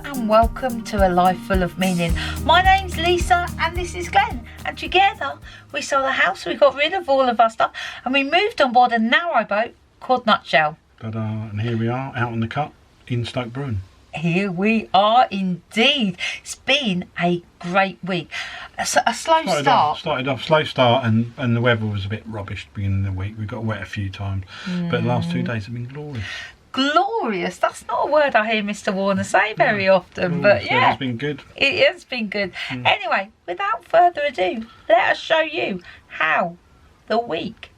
and welcome to A Life Full of Meaning. My name's Lisa and this is Glenn, and together we sold the house, we got rid of all of our stuff and we moved on board a narrowboat called Nutshell. And here we are out on the cut in Stoke, Bruerne. Here we are indeed. It's been a great week. A slow start. Started off slow start and the weather was a bit rubbish at the beginning of the week. We got wet a few times, but the last 2 days have been glorious. Glorious, that's not a word I hear Mr. Warner say very often, but yeah, it's been good. It has been good. Anyway, without further ado, let us show you how the week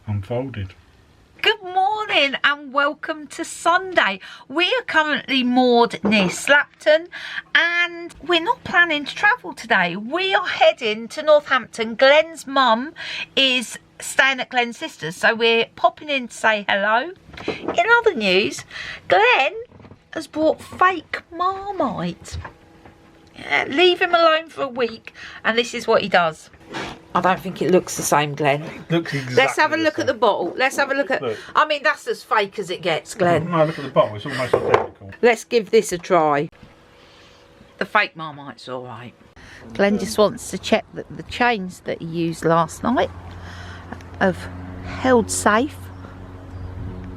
Unfolded. Good morning and welcome to Sunday. We are currently moored near Slapton and we're not planning to travel today. We are heading to Northampton. Glenn's mum is staying at Glenn's sister's, so we're popping in to say hello. In other news, Glenn has bought fake Marmite. Yeah, leave him alone for a week and this is what he does. I don't think it looks the same, Glenn. It looks exactly Let's have a the look same. at the bottle. Let's have a look at... Look. I mean, that's as fake as it gets, Glenn. No, look at the bottle. It's almost identical. Let's give this a try. The fake Marmite's all right. Glenn just wants to check that the chains that he used last night have held safe.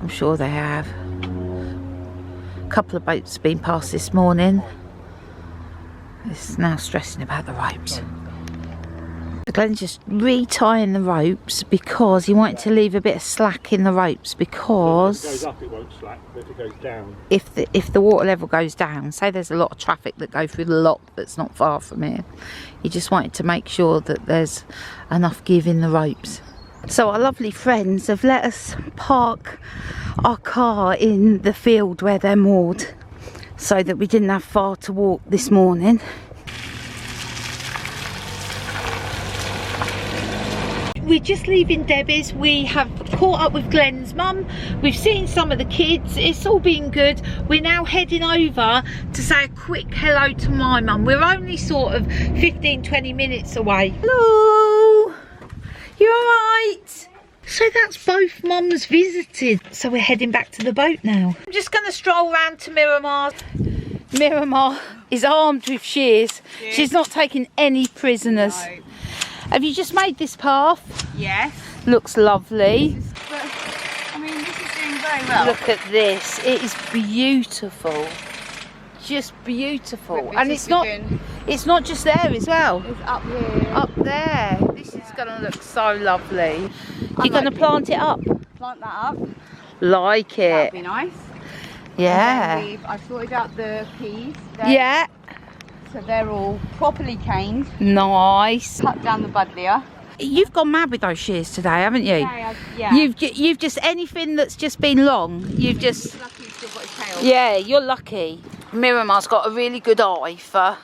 I'm sure they have. A couple of boats have been past this morning. He's now stressing about the ropes. Glenn's just retying the ropes because he wanted to leave a bit of slack in the ropes because if it goes up it won't slack, but if it goes down... If the water level goes down, say there's a lot of traffic that go through the lock that's not far from here, he just wanted to make sure that there's enough give in the ropes. So our lovely friends have let us park our car in the field where they're moored so that we didn't have far to walk this morning. We're just leaving Debbie's. We have caught up with Glenn's mum. We've seen some of the kids. It's all been good. We're now heading over to say a quick hello to my mum. We're only sort of 15-20 minutes away. Hello! You alright? So that's both mums visited. So we're heading back to the boat now. I'm just going to stroll round to Mirimar. Mirimar is armed with shears. Yeah. She's not taking any prisoners. No. Have you just made this path? Yes. Looks lovely. But, I mean, this is doing very well. Look at this. It is beautiful. Just beautiful. And it's not just there as well. It's up here. Up there. This is going to look so lovely. You're going to plant it up? Plant that up. Like it. That'd be nice. Yeah. I've sorted out the peas. Yeah. So they're all properly caned. Nice. Cut down the buddleia. You've gone mad with those shears today, haven't you? Yeah. You've just anything that's just been long. You've just. Lucky he's still got his tail. Yeah, you're lucky. Mirimar's got a really good eye for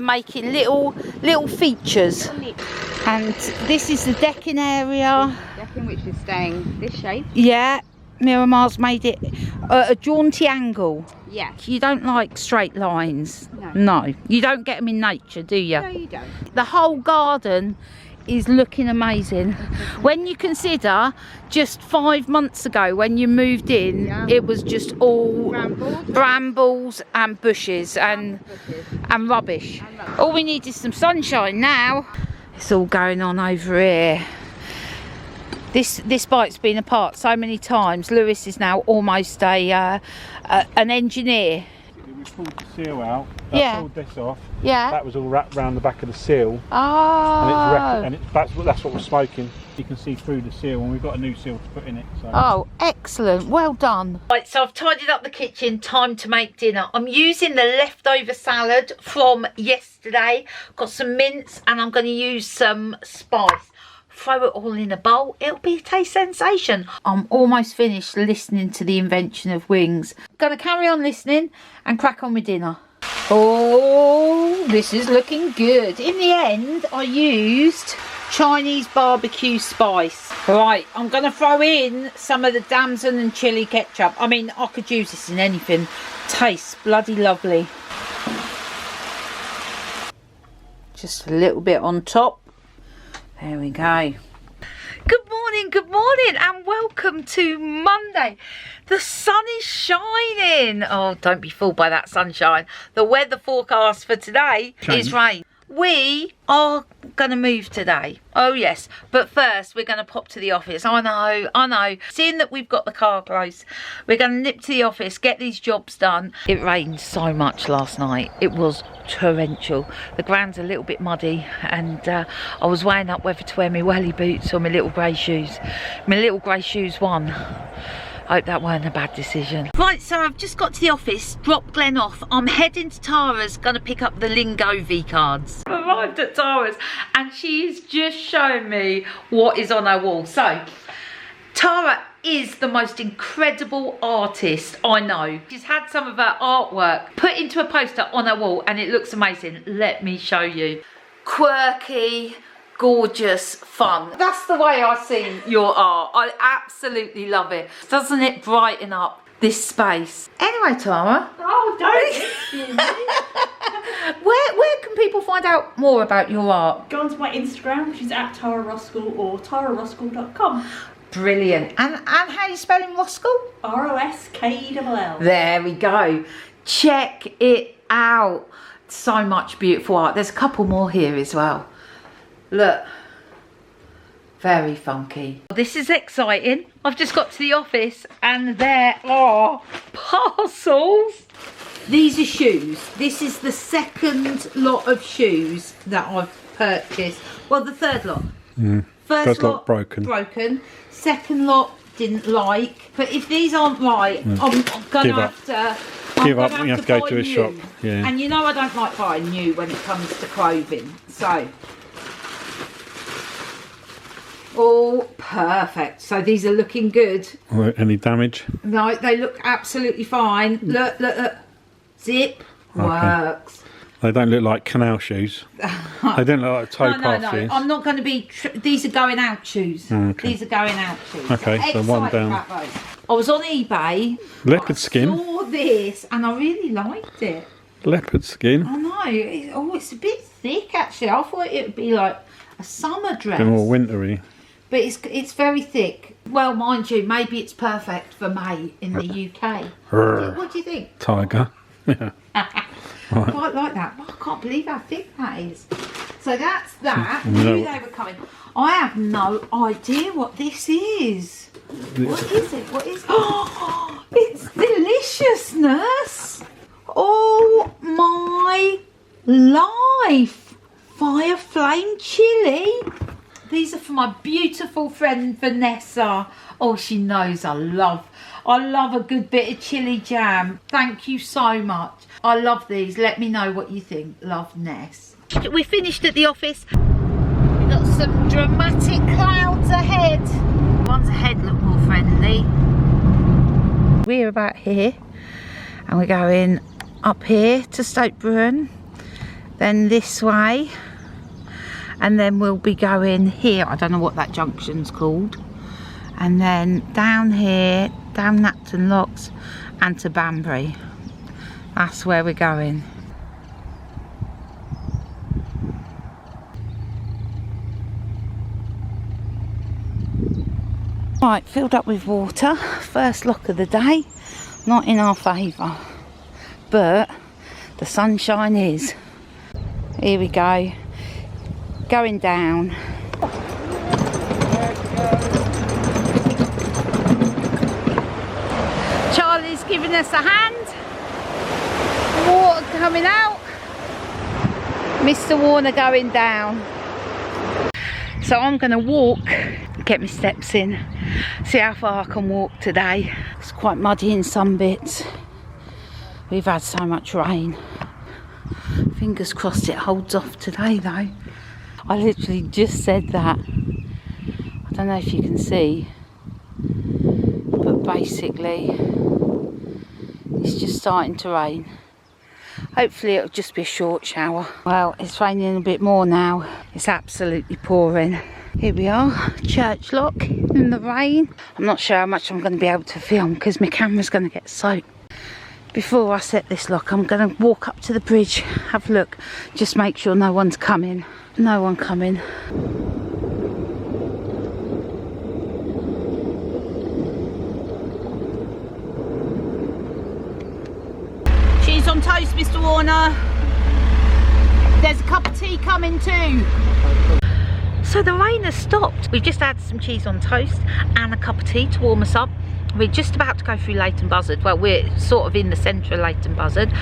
making little features. And this is the decking area. Decking, which is staying this shape. Yeah, Mirimar's made it a jaunty angle. Yeah. You don't like straight lines. No. No, you don't get them in nature, do you? No, you don't. The whole garden is looking amazing. When you consider just 5 months ago when you moved in, it was just all brambles and bushes and rubbish. All we need is some sunshine now. It's all going on over here. This bike's been apart so many times. Lewis is now almost an engineer. We pulled the seal out. Yeah. Pulled this off. Yeah. That was all wrapped around the back of the seal. Oh. And that's what was smoking. You can see through the seal, and we've got a new seal to put in it. So. Oh, excellent. Well done. Right, so I've tidied up the kitchen. Time to make dinner. I'm using the leftover salad from yesterday. Got some mince, and I'm going to use some spice. Throw it all in a bowl. It'll be a taste sensation. I'm almost finished listening to the invention of wings. Gonna carry on listening and crack on with dinner. Oh, this is looking good. In the end, I used Chinese barbecue spice. Right, I'm gonna throw in some of the Damson and Chilli ketchup. I mean, I could use this in anything. Tastes bloody lovely. Just a little bit on top. There we go. Good morning and welcome to Monday. The sun is shining. Oh, don't be fooled by that sunshine. The weather forecast for today is rain. We are going to move today. Oh, yes. But first, we're going to pop to the office. I know. Seeing that we've got the car close, we're going to nip to the office, get these jobs done. It rained so much last night. It was torrential. The ground's a little bit muddy, and I was weighing up whether to wear my welly boots or my little grey shoes. My little grey shoes won. Hope that weren't a bad decision. Right, so I've just got to the office, dropped Glenn off. I'm heading to Tara's, gonna pick up the Lingovie cards. Arrived at Tara's and she's just showing me what is on her wall. So, Tara is the most incredible artist I know. She's had some of her artwork put into a poster on her wall and it looks amazing. Let me show you. Quirky, gorgeous, fun. That's the way I see your art. I absolutely love it. Doesn't it brighten up this space? Anyway, Tara. Oh, don't. Where can people find out more about your art? Go onto my Instagram, which is at Tara Roskell, or tararoskell.com. Brilliant. And how are you spelling Roskell? Roskell. There we go. Check it out. So much beautiful art. There's a couple more here as well. Look, very funky. This is exciting. I've just got to the office and there are parcels. These are shoes. This is the second lot of shoes that I've purchased. Well, the third lot. First lot broken. Second lot didn't like. But if these aren't right, I'm going to have to... Give up, you have to go to a shop. Yeah. And you know I don't like buying new when it comes to clothing. So... all perfect. So these are looking good. Any damage? No, they look absolutely fine. Look. Zip works. They don't look like canal shoes. They don't look like toe path shoes. I'm not going to be... these are going out shoes. Okay. These are going out shoes. Okay, so one down. I was on eBay. Leopard skin. I saw this and I really liked it. Leopard skin. I know. It's a bit thick actually. I thought it would be like a summer dress. A bit more wintry. But it's very thick. Well, mind you, maybe it's perfect for May in the UK. What do you think? Tiger. Yeah. I quite like that. I can't believe how thick that is. So that's that. I knew they were coming. I have no idea what this is. What is it? What is it? Oh, it's deliciousness. Oh my life. Fire flame chili. These are for my beautiful friend Vanessa. Oh, she knows I love a good bit of chili jam. Thank you so much. I love these. Let me know what you think. Love, Ness. We finished at the office. We've got some dramatic clouds ahead. Ones ahead look more friendly. We're about here and we're going up here to Stoke Bruerne, then this way, and then we'll be going here. I don't know what that junction's called. And then down here, down Napton Locks and to Banbury. That's where we're going. Right, filled up with water. First lock of the day. Not in our favour, but the sunshine is. Here we go. Going down. Charlie's giving us a hand. Water coming out. Mr. Warner going down. So I'm going to walk, get my steps in, see how far I can walk today. It's quite muddy in some bits. We've had so much rain. Fingers crossed it holds off today though. I literally just said that. I don't know if you can see, but basically it's just starting to rain. Hopefully it'll just be a short shower. Well, it's raining a bit more now. It's absolutely pouring. Here we are, church lock in the rain. I'm not sure how much I'm going to be able to film because my camera's going to get soaked. Before I set this lock, I'm going to walk up to the bridge, have a look, just make sure no one's coming. No one coming. cheese on toast, Mr. Warner. There's a cup of tea coming too. So the rain has stopped. We've just had some cheese on toast and a cup of tea to warm us up. We're just about to go through Leighton Buzzard. Well, we're sort of in the centre of Leighton Buzzard.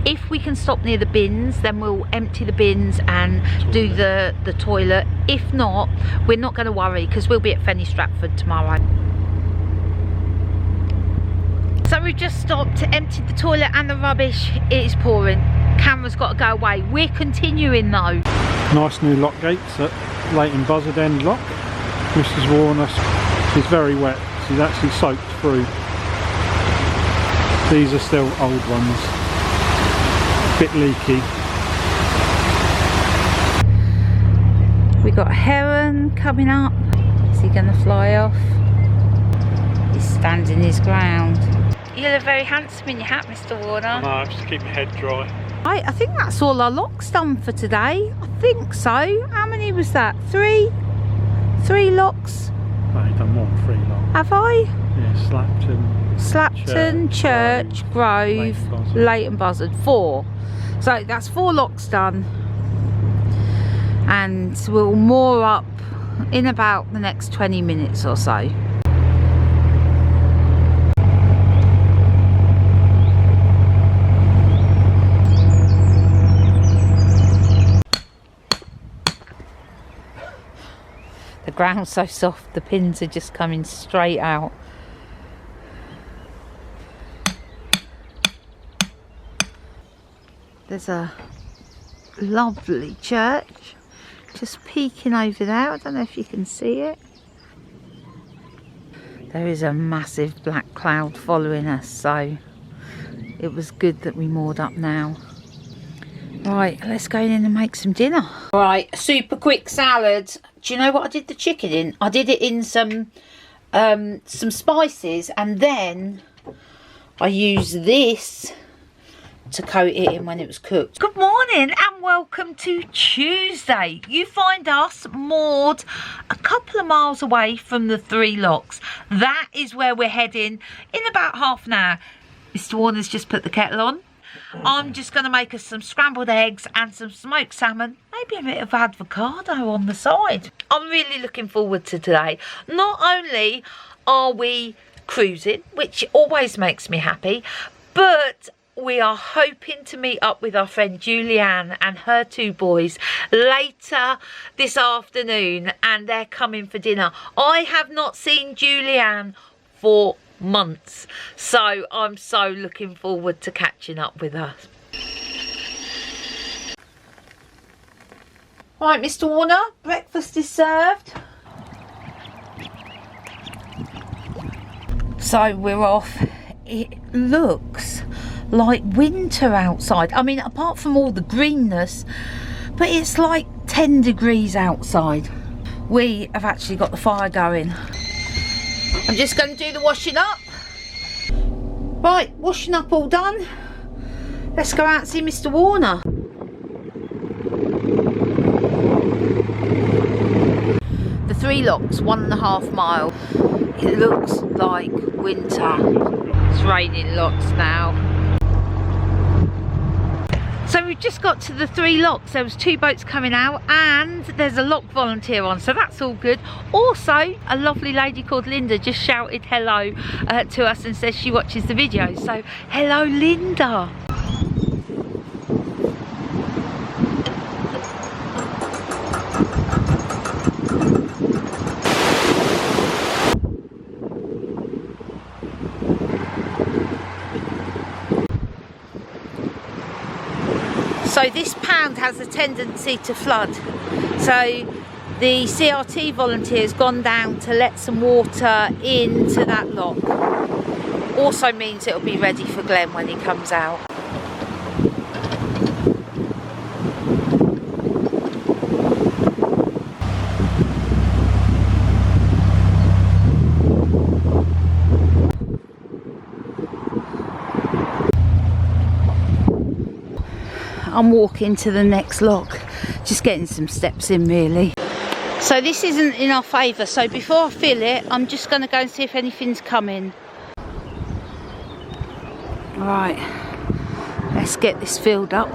If we can stop near the bins, then we'll empty the bins and do the toilet. If not, we're not going to worry because we'll be at Fenny Stratford tomorrow. So we've just stopped to empty the toilet and the rubbish. It is pouring. Camera's got to go away. We're continuing though. Nice new lock gates at Leighton Buzzard end lock. Mrs. Warner, she's very wet. She's actually soaked through. These are still old ones. Bit leaky. We got a heron coming up. Is he going to fly off? He's standing his ground. You look very handsome in your hat, Mr. Warner. I know, just to keep my head dry. Right, I think that's all our locks done for today. I think so. How many was that? Three? 3 locks? No, you've done more than 3 locks. Have I? Yeah, Slapton, Church, Grove, Leighton Buzzard. 4. So that's 4 locks done. And we'll moor up in about the next 20 minutes or so. The ground's so soft, the pins are just coming straight out. There's a lovely church just peeking over there. I don't know if you can see it. There is a massive black cloud following us, so it was good that we moored up now. Right, let's go in and make some dinner. Right, a super quick salad. Do you know what I did the chicken in? I did it in some spices, and then I used this to coat it in when it was cooked. Good morning and welcome to Tuesday. You find us moored a couple of miles away from the 3 locks. That is where we're heading in about half an hour. Mr. Warner's just put the kettle on. I'm just going to make us some scrambled eggs and some smoked salmon, maybe a bit of avocado on the side. I'm really looking forward to today. Not only are we cruising, which always makes me happy, but we are hoping to meet up with our friend Julianne and her 2 boys later this afternoon, and they're coming for dinner. I have not seen Julianne for months, so I'm so looking forward to catching up with her. Right, Mr. Warner, breakfast is served. So we're off. It looks like winter outside. I mean, apart from all the greenness, but it's like 10 degrees outside. We have actually got the fire going. I'm just going to do the washing up. Right, washing up all done. Let's go out and see Mr. Warner. The 3 locks, 1.5 mile. It looks like winter. It's raining lots now. So we've just got to the 3 locks. There was 2 boats coming out and there's a lock volunteer on, so that's all good. Also, a lovely lady called Linda just shouted hello to us and says she watches the videos. So hello, Linda. So this pound has a tendency to flood. So the CRT volunteer's gone down to let some water into that lock. Also means it'll be ready for Glenn when he comes out. I'm walking to the next lock, just getting some steps in really. So this isn't in our favour, so before I fill it, I'm just going to go and see if anything's coming. Right, Let's get this filled up.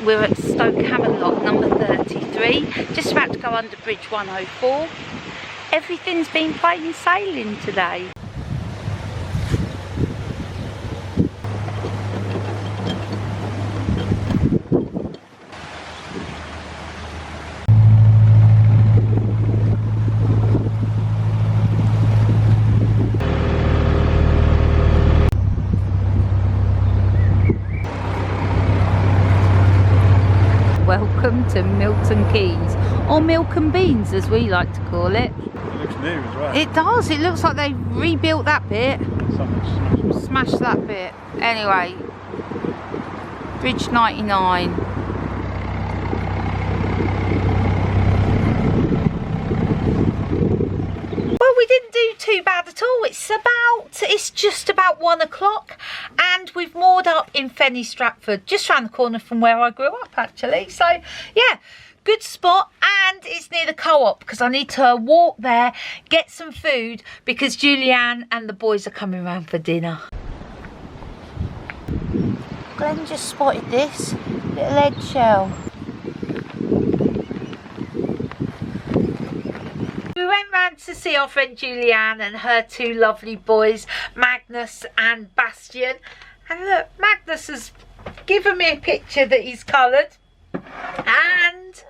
We're at Stoke number 33, just about to go under Bridge 104. Everything's been plain sailing today. Welcome to Milton Keynes, or Milk and Beans as we like to call it. It looks new as well. It does, it looks like they rebuilt that bit. Smashed that bit. Anyway, Bridge 99. Well, we didn't do too bad at all. It's just about 1 o'clock and we've moored up in Fenny Stratford, just round the corner from where I grew up actually. So yeah, good spot, and it's near the co-op because I need to walk there, get some food because Julianne and the boys are coming round for dinner. Glenn just spotted this little eggshell. We went round to see our friend Julianne and her two lovely boys, Magnus and Bastian. And look, Magnus has given me a picture that he's coloured. And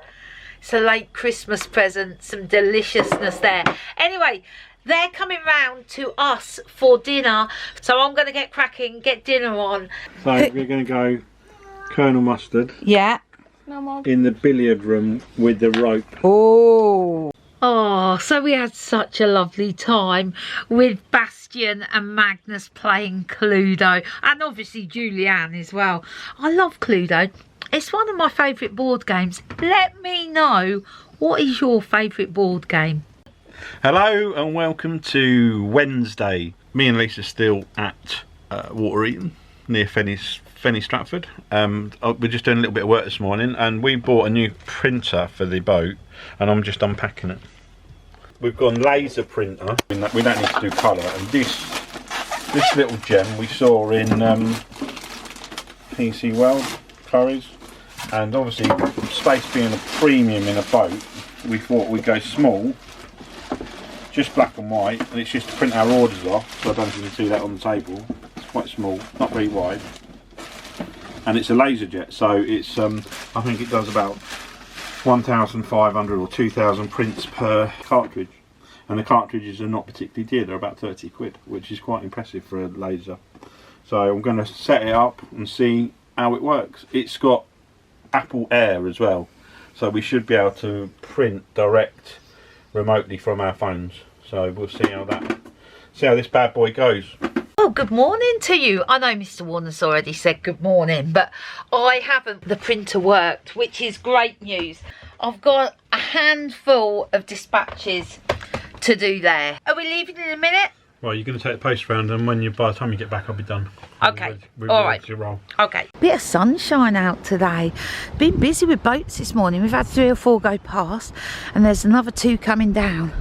it's a late Christmas present, some deliciousness there. Anyway, they're coming round to us for dinner. So I'm going to get cracking, get dinner on. So we're going to go Colonel Mustard. Yeah. In the billiard room with the rope. Oh. Oh, so we had such a lovely time with Bastian and Magnus playing Cluedo, and obviously Julianne as well. I love Cluedo. It's one of my favourite board games. Let me know, what is your favourite board game? Hello and welcome to Wednesday. Me and Lisa still at Water Eaton near Fenny Stratford. We're just doing a little bit of work this morning and we bought a new printer for the boat and I'm just unpacking it. We've got a laser printer. We don't need to do colour, and this little gem we saw in PC World, Curry's, and obviously space being a premium in a boat, we thought we'd go small, just black and white, and it's just to print our orders off. So I don't know if you can see that on the table. It's quite small, not very wide, and it's a laser jet, so it's I think it does about 1,500 or 2,000 prints per cartridge, and the cartridges are not particularly dear. They're about 30 quid, which is quite impressive for a laser. So I'm going to set it up and see how it works. It's got Apple Air as well, so we should be able to print direct remotely from our phones. So we'll see how this bad boy goes. Oh, good morning to you. I know Mr. Warner's already said good morning, but I haven't. The printer worked, which is great news. I've got a handful of dispatches to do there. Are we leaving in a minute? Right, you're going to take the post round, and by the time you get back, I'll be done. Okay, We're all ready right. to roll. Okay. Bit of sunshine out today. Been busy with boats this morning. We've had 3 or 4 go past, and there's another 2 coming down.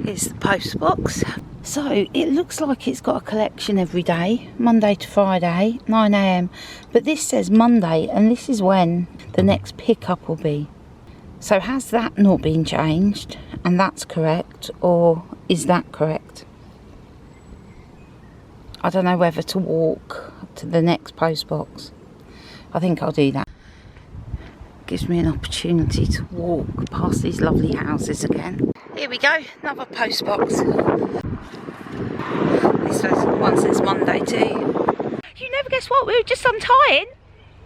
Here's the post box. So it looks like it's got a collection every day, Monday to Friday, 9 AM. But this says Monday, and this is when the next pickup will be. So has that not been changed? And that's correct, or is that correct? I don't know whether to walk to the next post box. I think I'll do that. Gives me an opportunity to walk past these lovely houses again. Here we go, another post box. This one says Monday too. You never guess what, we were just untying.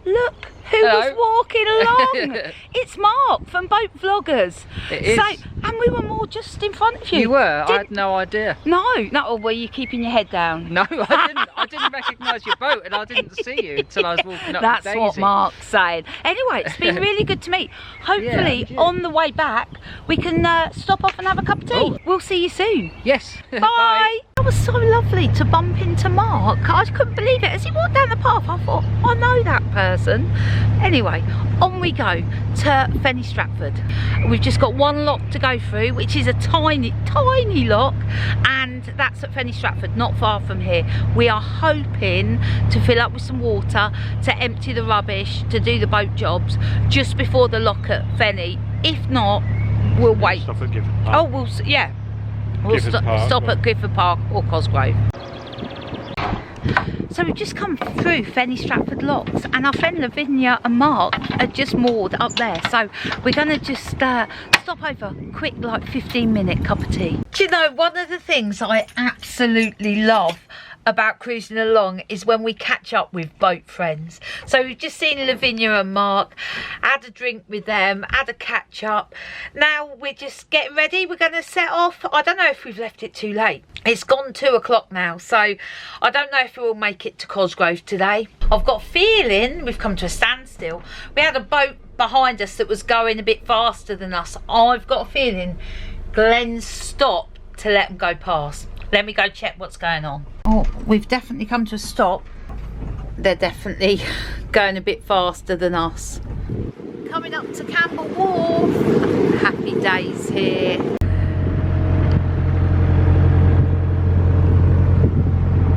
Look who was walking along. It's Mark from Boat Vloggers. It is. So, and we were more just in front of you. You were? I had no idea. No, or were you keeping your head down? No, I didn't recognise your boat, and I didn't see you until I was walking up That's with Daisy. what Mark's saying. Anyway, it's been really good to meet. Hopefully, Yeah, on the way back, we can stop off and have a cup of tea. Oh. We'll see you soon. Yes. Bye. It was so lovely to bump into Mark. I couldn't believe it. As he walked down the path, I thought, I know that person. Anyway, on we go to Fenny Stratford. We've just got 1 lock to go through, which is a tiny, tiny lock, and that's at Fenny Stratford, not far from here. We are hoping to fill up with some water, to empty the rubbish, to do the boat jobs just before the lock at Fenny. If not, we'll wait. Stop at Gifford Park. Oh, yeah. We'll stop at Gifford Park or Cosgrove. So we've just come through Fenny Stratford locks, and our friend Lavinia and Mark are just moored up there. So we're going to just stop over, quick, like 15-minute cup of tea. Do you know, one of the things I absolutely love about cruising along is when we catch up with boat friends. So we've just seen Lavinia and Mark, had a drink with them, had a catch up. Now we're just getting ready. We're going to set off. I don't know if we've left it too late. It's gone 2 o'clock now, so I don't know if we'll make it to Cosgrove today. I've got a feeling we've come to a standstill. We had a boat behind us that was going a bit faster than us. I've got a feeling Glenn's stopped to let them go past. Let me go check what's going on. Oh, we've definitely come to a stop. They're definitely going a bit faster than us. Coming up to Campbell Wharf. Happy days here.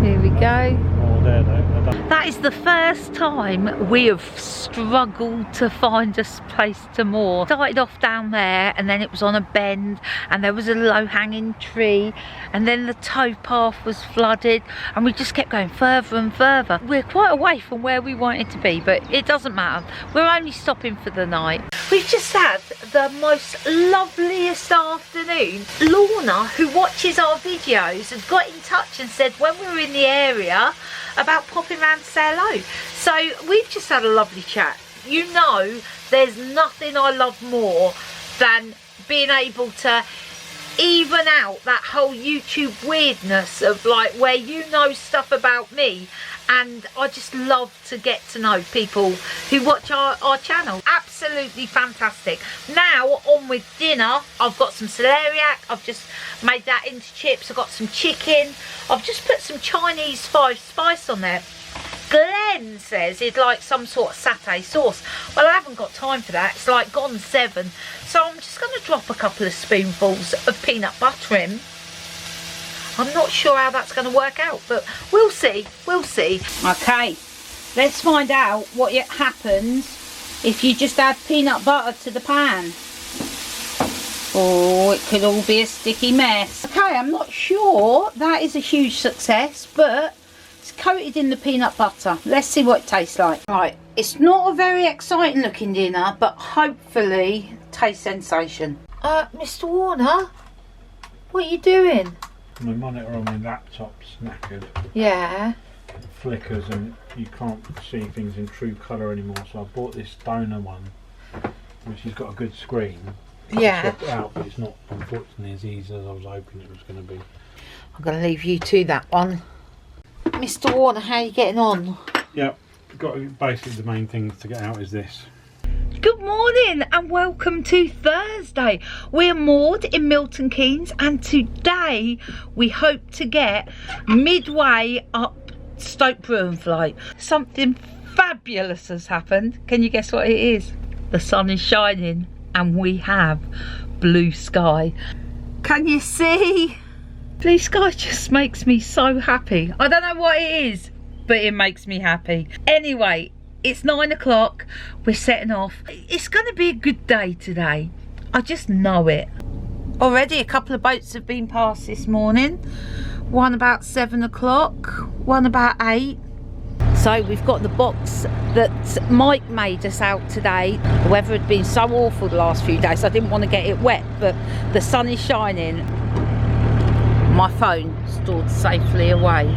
Here we go. Oh, there, though. That is the first time we have struggled to find a place to moor. Started off down there, and then it was on a bend, and there was a low-hanging tree, and then the towpath was flooded, and we just kept going further and further. We're quite away from where we wanted to be, but it doesn't matter. We're only stopping for the night. We've just had the most loveliest afternoon. Lorna, who watches our videos, had got in touch and said when we were in the area about popping round to say hello. So we've just had a lovely chat. You know, there's nothing I love more than being able to even out that whole YouTube weirdness of like where you know stuff about me, and I just love to get to know people who watch our channel. Absolutely fantastic. Now on with dinner. I've got some celeriac, I've just made that into chips, I've got some chicken, I've just put some Chinese 5 spice on there. Glenn says he'd like some sort of satay sauce. Well, I haven't got time for that. It's like gone 7. So I'm just going to drop a couple of spoonfuls of peanut butter in. I'm not sure how that's going to work out, but we'll see. We'll see. Okay, let's find out what happens if you just add peanut butter to the pan. Oh, it could all be a sticky mess. Okay, I'm not sure that is a huge success, but it's coated in the peanut butter. Let's see what it tastes like. Right, it's not a very exciting looking dinner, but hopefully taste sensation. Mr. Warner, what are you doing? My monitor on my laptop's knackered. Yeah. It flickers and you can't see things in true colour anymore, so I bought this donor one, which has got a good screen. Yeah. Swapped it out, but it's not unfortunately as easy as I was hoping it was going to be. I'm going to leave you to that one. Mr. Warner, how are you getting on? Yep, got basically the main thing to get out is this. Good morning and welcome to Thursday. We're moored in Milton Keynes and today we hope to get midway up Stoke Bruerne flight. Something fabulous has happened. Can you guess what it is? The sun is shining and we have blue sky. Can you see? Blue sky just makes me so happy. I don't know what it is, but it makes me happy. Anyway, it's 9 o'clock, we're setting off. It's going to be a good day today. I just know it. Already a couple of boats have been passed this morning. One about 7 o'clock, one about 8. So we've got the box that Mike made us out today. The weather had been so awful the last few days, so I didn't want to get it wet, but the sun is shining. My phone stored safely away.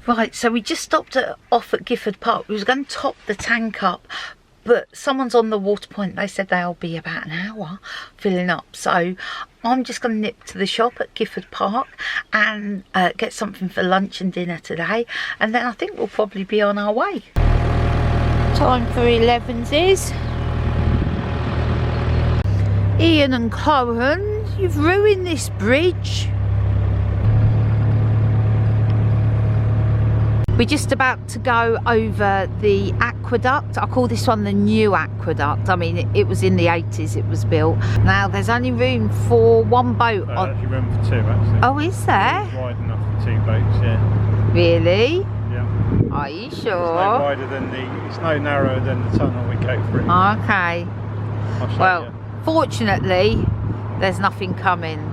Right, so we just stopped off at Gifford Park. We was going to top the tank up, but someone's on the water point. They said they'll be about an hour filling up. So I'm just going to nip to the shop at Gifford Park and get something for lunch and dinner today. And then I think we'll probably be on our way. Time for 11's is. Ian and Cohen, you've ruined this bridge. We're just about to go over the aqueduct. I call this one the new aqueduct. I mean, it was in the 80s it was built. Now there's only room for one boat. There's actually room for two, actually. Oh, is there? It's wide enough for two boats, yeah. Really? Yeah. Are you It's sure? no wider than it's no narrower than the tunnel we go through. Okay. I'll show Well, you. fortunately, there's nothing coming.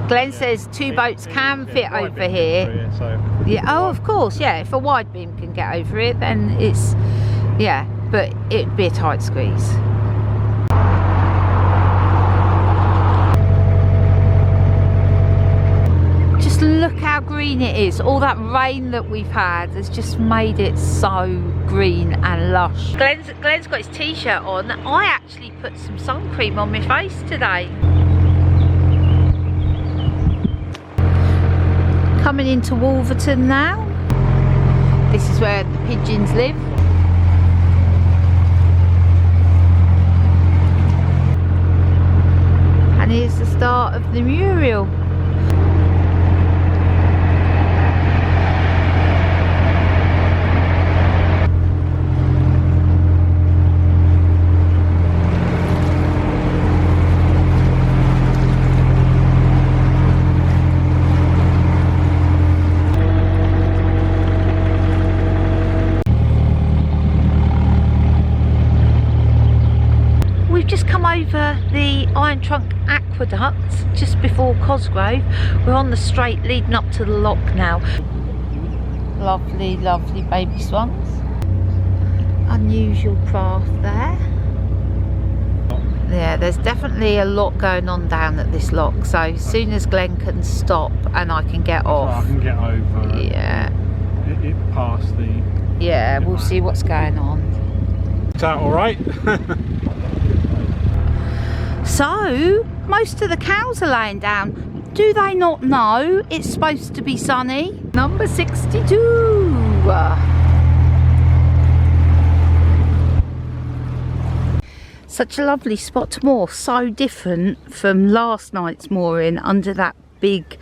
Glenn says two boats can fit over here. Yeah, oh, of course, yeah. If a wide beam can get over it, then it's, yeah, but it'd be a tight squeeze. Just look how green it is. All that rain that we've had has just made it so green and lush. Glenn's got his t-shirt on. I actually put some sun cream on my face today. Coming into Wolverton now. This is where the pigeons live. And here's the start of the mural. Over the Iron Trunk Aqueduct just before Cosgrove. We're on the straight leading up to the lock now. Lovely, lovely baby swans. Unusual craft there. Yeah, there's definitely a lot going on down at this lock, so as soon as Glenn can stop and I can get off. So I can get over. Yeah. It past the... Yeah, we'll see what's going on. Is that alright? So, most of the cows are laying down. Do they not know it's supposed to be sunny? Number 62. Such a lovely spot to moor. So different from last night's mooring under that big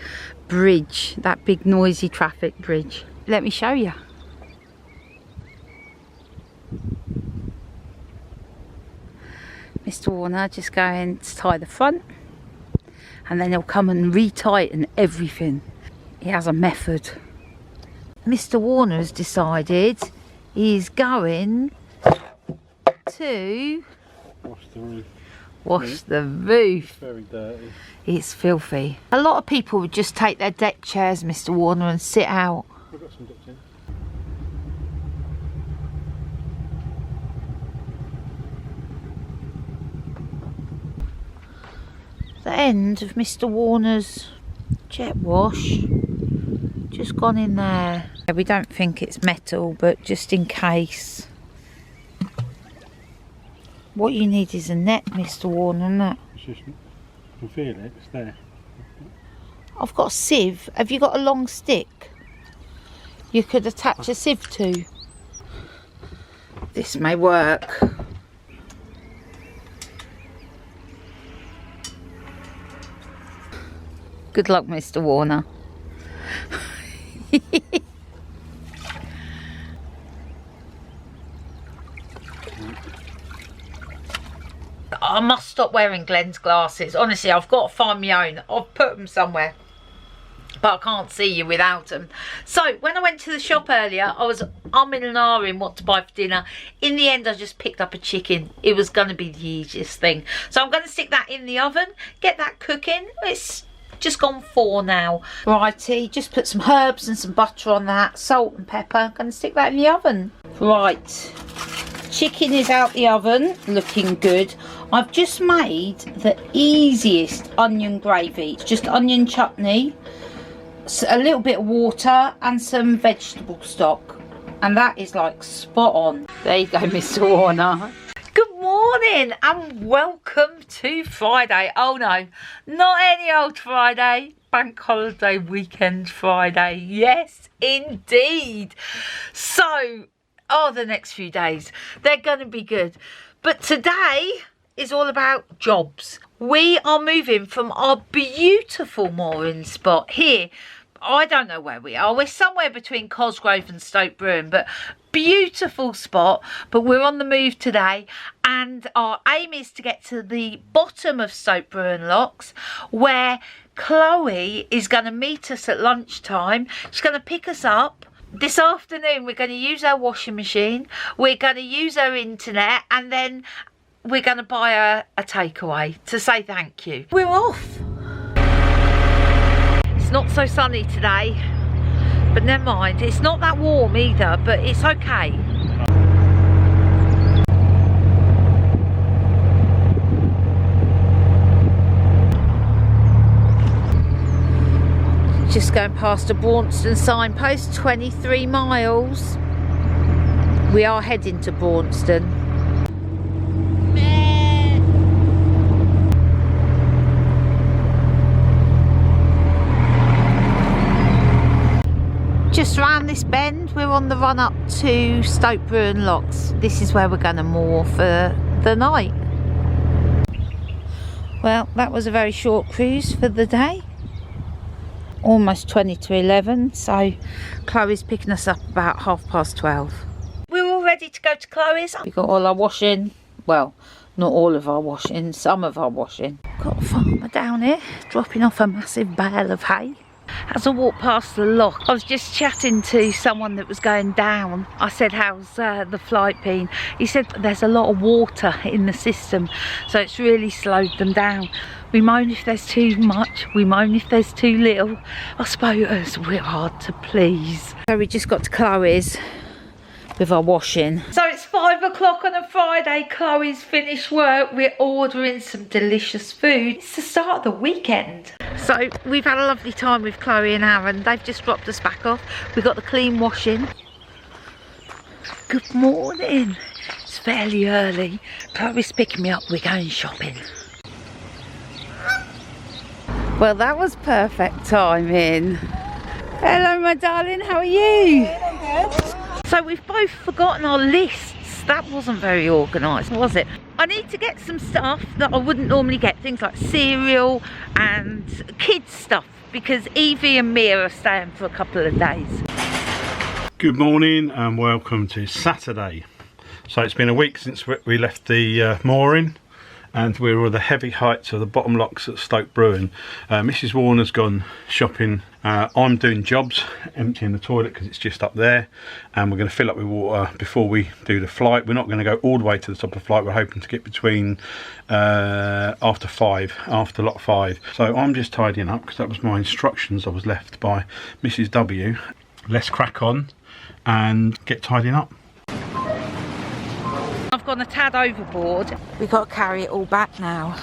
bridge, that big noisy traffic bridge. Let me show you. Mr. Warner just going to tie the front and then he'll come and retighten everything. He has a method. Mr. Warner has decided he's going to Wash the roof. Wash the roof. It's very dirty. It's filthy. A lot of people would just take their deck chairs, Mr. Warner, and sit out. We've got some ducks in. The end of Mr. Warner's jet wash just gone in there. We don't think it's metal, but just in case. What you need is a net, Mr. Warner, isn't it? It's just, you can feel it, it's there. I've got a sieve. Have you got a long stick you could attach a sieve to? This may work. Good luck, Mr. Warner. I must stop wearing Glenn's glasses. Honestly, I've got to find my own. I've put them somewhere, but I can't see you without them. So when I went to the shop earlier, I was umming and ahhing what to buy for dinner. In the end, I just picked up a chicken. It was going to be the easiest thing. So I'm going to stick that in the oven, get that cooking. It's just gone 4 now. Righty, just put some herbs and some butter on that, salt and pepper. Going to stick that in the oven. Right, chicken is out the oven, looking good. I've just made the easiest onion gravy. It's just onion chutney, a little bit of water and some vegetable stock, and that is like spot on. There you go, Mr. Warner. Good morning and welcome to Friday. Oh no, not any old Friday, bank holiday weekend Friday. Yes indeed. So the next few days, they're gonna be good, but today is all about jobs. We are moving from our beautiful mooring spot here. I don't know where we are. We're somewhere between Cosgrove and Stoke Bruerne, but beautiful spot. But we're on the move today, and our aim is to get to the bottom of Stoke Bruerne locks, where Chloe is going to meet us at lunchtime. She's going to pick us up. This afternoon we're going to use our washing machine, we're going to use our internet, and then we're going to buy a takeaway to say thank you. We're off. It's not so sunny today, but never mind. It's not that warm either, but it's okay. Just going past a Braunston signpost, 23 miles. We are heading to Braunston. Just round this bend, we're on the run up to Stoke Bruerne locks. This is where we're going to moor for the night. Well, that was a very short cruise for the day. Almost 20 to 11, so Chloe's picking us up about 12:30. We're all ready to go to Chloe's. We've got all our washing, well, not all of our washing, some of our washing. Got a farmer down here dropping off a massive bale of hay. As I walked past the lock, I was just chatting to someone that was going down. I said, how's the flight been? He said there's a lot of water in the system, so it's really slowed them down. We moan if there's too much, we moan if there's too little. I suppose we're hard to please. So we just got to Chloe's with our washing. So it's 5 o'clock on a Friday. Chloe's finished work. We're ordering some delicious food. It's the start of the weekend. So we've had a lovely time with Chloe and Aaron. They've just dropped us back off. We've got the clean washing. Good morning. It's fairly early. Chloe's picking me up. We're going shopping. Well, that was perfect timing. Hello, my darling. How are you? Good. So we've both forgotten our lists. That wasn't very organised, was it? I need to get some stuff that I wouldn't normally get. Things like cereal and kids stuff, because Evie and Mia are staying for a couple of days. Good morning and welcome to Saturday. So it's been a week since we left the mooring, and we're at the heavy heights of the bottom locks at Stoke Bruerne. Mrs. Warner's gone shopping. I'm doing jobs, emptying the toilet because it's just up there, and we're going to fill up with water before we do the flight. We're not going to go all the way to the top of the flight. We're hoping to get between after lot 5. So I'm just tidying up because that was my instructions I was left by Mrs. W. Let's crack on and get tidying up. I've gone a tad overboard. We've got to carry it all back now.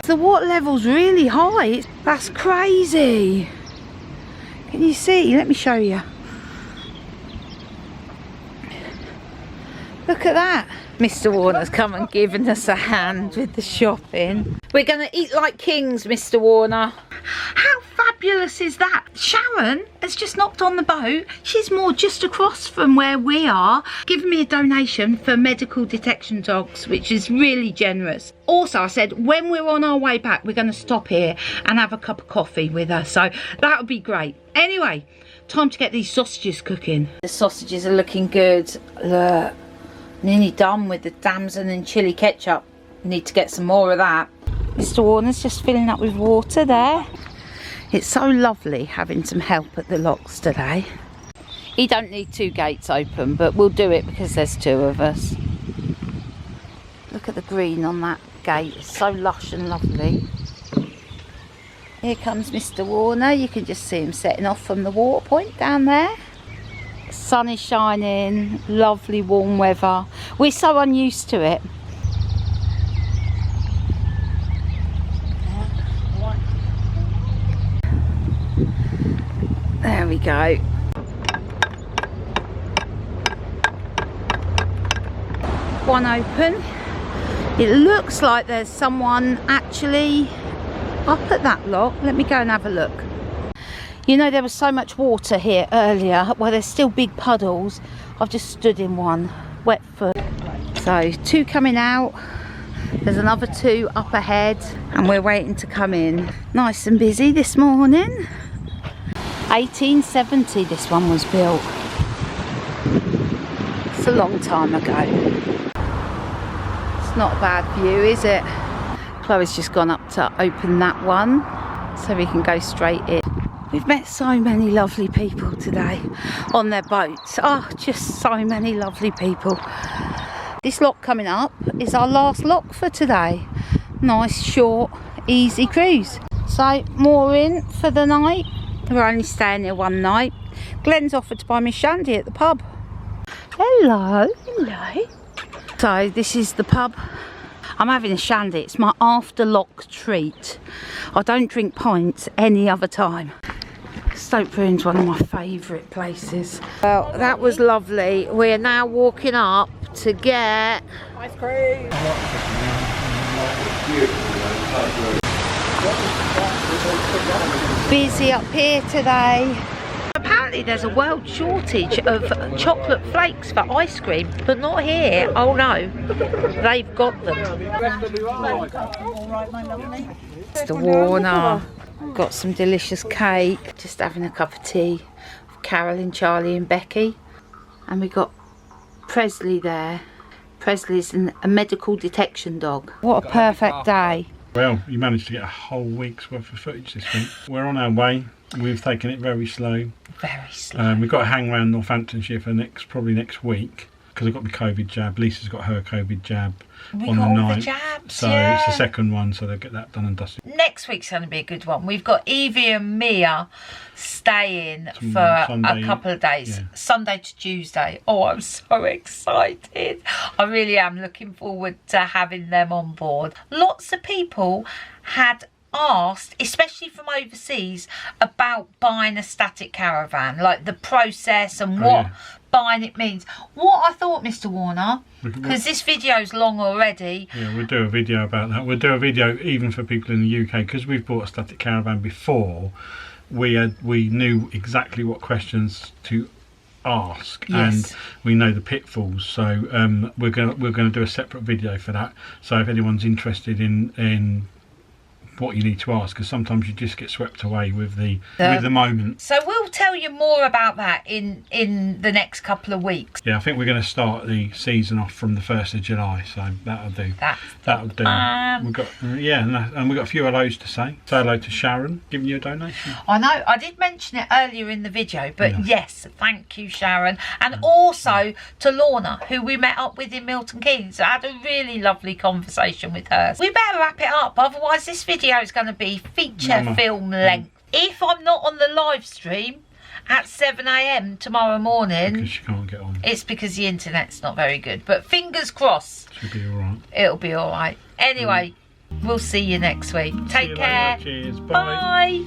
The water level's really high. That's crazy. Can you see? Let me show you. Look at that. Mr. Warner's come and given us a hand with the shopping. We're going to eat like kings, Mr. Warner. How fabulous marvellous is that? Sharon has just knocked on the boat. She's moored just across from where we are, giving me a donation for medical detection dogs, which is really generous. Also, I said when we're on our way back, we're going to stop here and have a cup of coffee with her. So that would be great. Anyway, time to get these sausages cooking. The sausages are looking good. Look, nearly done with the Damson and chilli ketchup. Need to get some more of that. Mr. Warner's just filling up with water there. It's so lovely having some help at the locks today. He don't need 2 gates open, but we'll do it because there's 2 of us. Look at the green on that gate. It's so lush and lovely. Here comes Mr. Warner. You can just see him setting off from the water point down there. Sun is shining, lovely warm weather. We're so unused to it. There we go. One open. It looks like there's someone actually up at that lock. Let me go and have a look. You know, there was so much water here earlier. Well, there's still big puddles. I've just stood in one, wet foot. So 2 coming out. There's another 2 up ahead, and we're waiting to come in. Nice and busy this morning. 1870 this one was built. It's a long time ago. It's not a bad view, is it? Chloe's just gone up to open that one so we can go straight in. We've met so many lovely people today on their boats. Oh, just so many lovely people. This lock coming up is our last lock for today. Nice, short, easy cruise. So, mooring for the night. We're only staying here one night. Glenn's offered to buy me shandy at the pub. Hello. Hello. So this is the pub. I'm having a shandy. It's my after lock treat. I don't drink pints any other time. Stoke Bruerne's one of my favourite places. Well, that was lovely. We're now walking up to get ice cream. Busy up here today. Apparently there's a world shortage of chocolate flakes for ice cream, but not here. Oh no, they've got them. Mr. Warner got some delicious cake. Just having a cup of tea with Carolyn, Charlie and Becky. And we got Presley there. Presley's a medical detection dog. What a perfect day. Well, you managed to get a whole week's worth of footage this week. We're on our way. We've taken it very slow. Very slow. We've got to hang around Northamptonshire for probably next week, because I've got my COVID jab. Lisa's got her COVID jab on the 9th. The jabs, so yeah. It's the second one, so they'll get that done and dusted. Next week's going to be a good one. We've got Evie and Mia staying for Sunday, a couple of days. Yeah. Sunday to Tuesday. Oh, I'm so excited. I really am looking forward to having them on board. Lots of people had asked, especially from overseas, about buying a static caravan, like the process and what buying it means. What I thought, Mr. Warner, because this video's long already. Yeah, we'll do a video about that. We'll do a video even for people in the UK, because we've bought a static caravan before. We knew exactly what questions to ask, and we know the pitfalls. So we're gonna do a separate video for that. So if anyone's interested in what you need to ask, because sometimes you just get swept away with the moment. So we'll tell you more about that in the next couple of weeks. Yeah, I think we're going to start the season off from the 1st of July, so that'll do. That'll do. We've got and we've got a few hellos to say. Say hello to Sharon, giving you a donation. I know, I did mention it earlier in the video, but yes, thank you, Sharon, and also to Lorna, who we met up with in Milton Keynes. I had a really lovely conversation with her. We better wrap it up, otherwise this video is going to be feature film length. If I'm not on the live stream at 7 AM tomorrow morning, because you can't get on, it's because the internet's not very good, but fingers crossed, should be all right. It'll be all right. Anyway, we'll see you next week. Take care. Cheers. Bye.